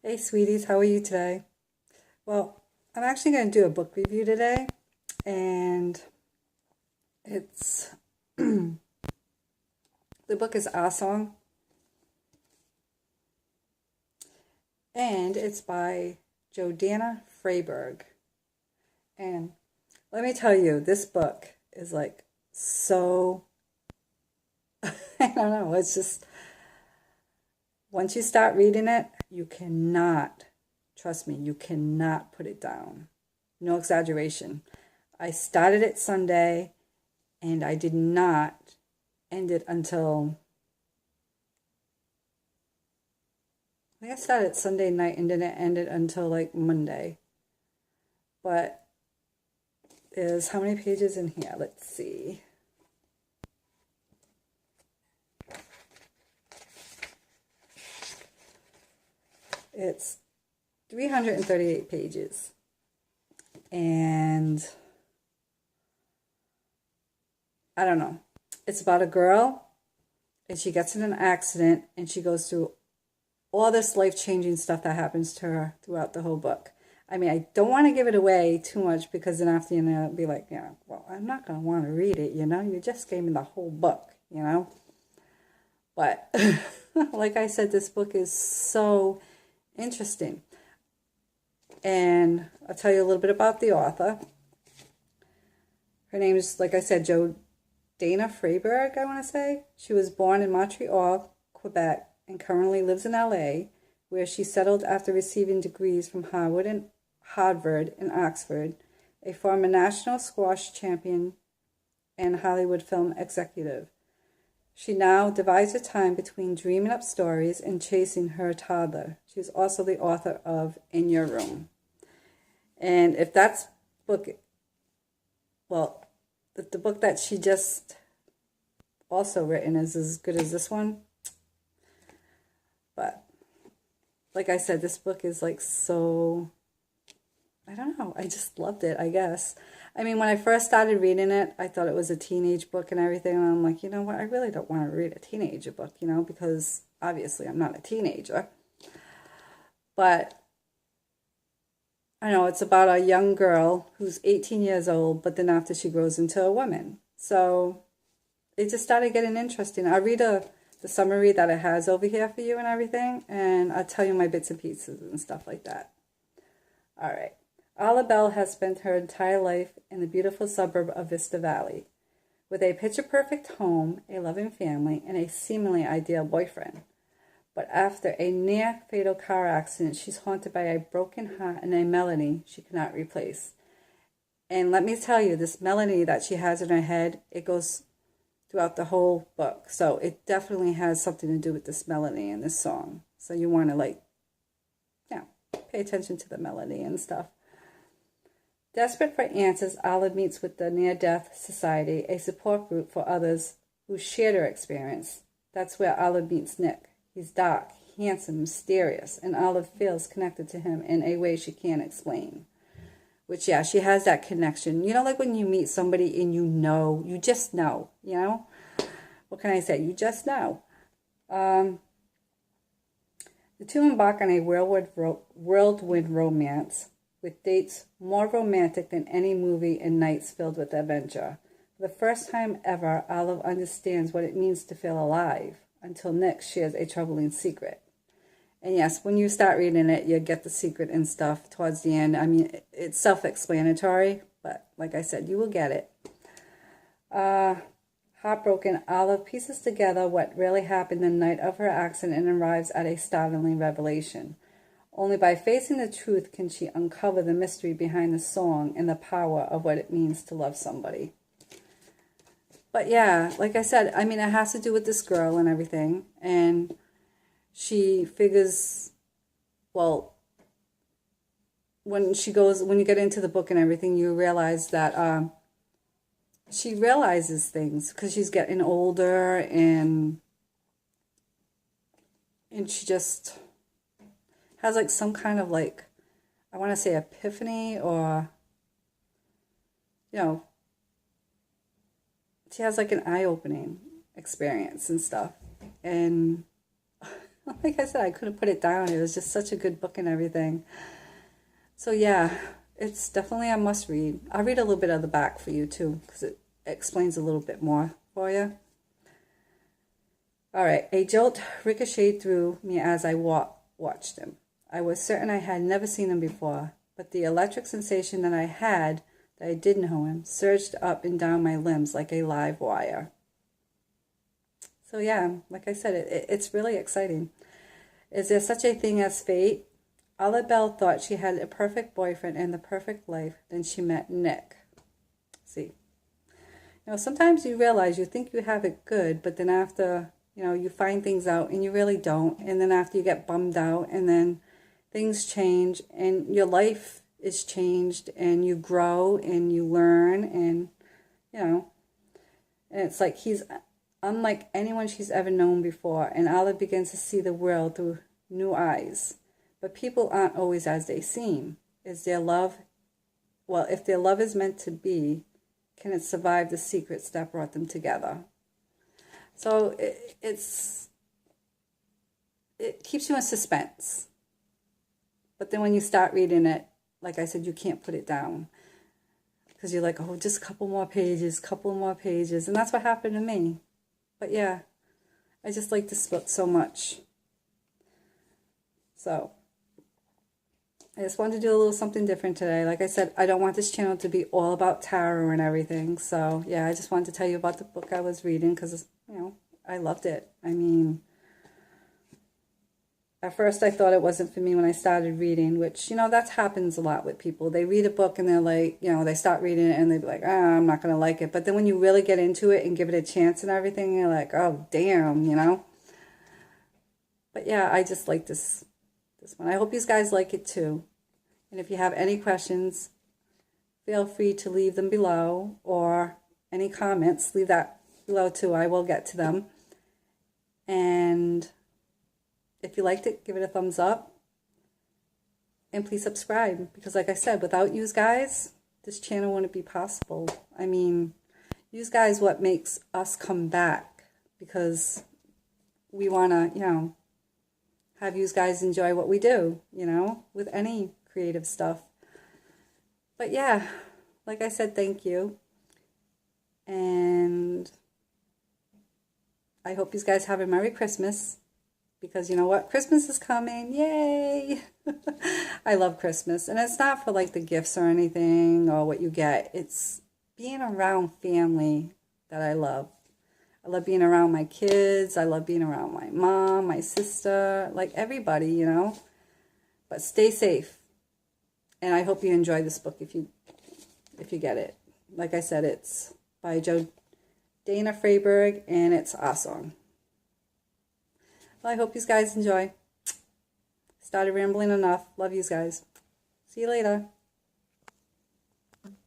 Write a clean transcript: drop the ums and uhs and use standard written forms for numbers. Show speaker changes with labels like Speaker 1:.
Speaker 1: Hey, sweeties, how are you today? Well, I'm actually going to do a book review today, and it's the book is Our Song, and it's by Jordana Fraiberg. And let me tell you, this book is like so, I don't know, it's just, once you start reading it, you cannot, trust me, you cannot put it down. No exaggeration. I started it Sunday and I did not end it until, I think I started Sunday night and didn't end it until like Monday. But there's how many pages in here? Let's see. It's 338 pages. And I don't know. It's about a girl, and she gets in an accident, and she goes through all this life-changing stuff that happens to her throughout the whole book. I mean, I don't want to give it away too much because then after, it'll be like, well, I'm not going to want to read it, You just gave me the whole book, But like I said, this book is so interesting. And I'll tell you a little bit about the author. Her name is, like I said, Jordana Fraiberg, I want to say. She was born in Montreal, Quebec, and currently lives in LA, where she settled after receiving degrees from Harvard and Oxford, a former national squash champion and Hollywood film executive. She now divides her time between dreaming up stories and chasing her toddler. She's also the author of In Your Room. And if that's book, well, the book that she just also written is as good as this one. But like I said, this book is like so, I don't know, I just loved it, I guess. I mean, when I first started reading it, I thought it was a teenage book and everything. And I'm like, you know what? I really don't want to read a teenager book, because obviously I'm not a teenager. But I know it's about a young girl who's 18 years old, but then after she grows into a woman. So it just started getting interesting. I'll read the summary that it has over here for you and everything, and I'll tell you my bits and pieces and stuff like that. All right. Ala Bell has spent her entire life in the beautiful suburb of Vista Valley, with a picture-perfect home, a loving family, and a seemingly ideal boyfriend. But after a near-fatal car accident, she's haunted by a broken heart and a melody she cannot replace. And let me tell you, this melody that she has in her head, it goes throughout the whole book. So it definitely has something to do with this melody and this song. So you want to pay attention to the melody and stuff. Desperate for answers, Olive meets with the Near-Death Society, a support group for others who share their experience. That's where Olive meets Nick. He's dark, handsome, mysterious, and Olive feels connected to him in a way she can't explain. Which, yeah, she has that connection. Like when you meet somebody and you just know, What can I say? You just know. The two embark on a whirlwind romance with dates more romantic than any movie and nights filled with adventure. For the first time ever, Olive understands what it means to feel alive, until Nick shares a troubling secret. And yes, when you start reading it, you get the secret and stuff towards the end. I mean, it's self-explanatory, but like I said, you will get it. Heartbroken, Olive pieces together what really happened the night of her accident and arrives at a startling revelation. Only by facing the truth can she uncover the mystery behind the song and the power of what it means to love somebody. But yeah, like I said, I mean, it has to do with this girl and everything. And she figures, well, when you get into the book and everything, you realize that she realizes things because she's getting older and she just has like some kind of I want to say epiphany, or, she has like an eye-opening experience and stuff. And Like I said, I couldn't put it down. It was just such a good book and everything. So yeah, it's definitely a must read. I'll read a little bit of the back for you too, because it explains a little bit more for you. All right, a jolt ricocheted through me as I watched him. I was certain I had never seen him before, but the electric sensation that I had, that I did know him, surged up and down my limbs like a live wire. So yeah, like I said, it's really exciting. Is there such a thing as fate? Olive Bell thought she had a perfect boyfriend and the perfect life. Then she met Nick. See, sometimes you realize you think you have it good, but then after, you find things out and you really don't. And then after you get bummed out and then things change and your life is changed and you grow and you learn and, and it's like he's unlike anyone she's ever known before. And Olive begins to see the world through new eyes. But people aren't always as they seem. Is their love, well, if their love is meant to be, can it survive the secrets that brought them together? So it keeps you in suspense. But then when you start reading it, like I said, you can't put it down. Because you're like, oh, just a couple more pages. And that's what happened to me. But yeah, I just like this book so much. So I just wanted to do a little something different today. Like I said, I don't want this channel to be all about tarot and everything. So yeah, I just wanted to tell you about the book I was reading because, I loved it. I mean, at first I thought it wasn't for me when I started reading, which, that happens a lot with people. They read a book and they're like, they start reading it and they're like, I'm not going to like it. But then when you really get into it and give it a chance and everything, you're like, oh, damn, But yeah, I just like this one. I hope you guys like it too. And if you have any questions, feel free to leave them below, or any comments, leave that below too. I will get to them. And if you liked it, give it a thumbs up. And please subscribe, because like I said, without you guys, this channel wouldn't be possible. I mean, you guys what makes us come back, because we want to, have you guys enjoy what we do, with any creative stuff. But yeah, like I said, thank you. And I hope you guys have a Merry Christmas, because you know what? Christmas is coming. Yay! I love Christmas. And it's not for like the gifts or anything or what you get. It's being around family that I love. I love being around my kids. I love being around my mom, my sister, like everybody, But stay safe. And I hope you enjoy this book if you get it. Like I said, it's by Jordana Fraiberg, and it's awesome. Well, I hope you guys enjoy. Started rambling enough. Love you guys. See you later.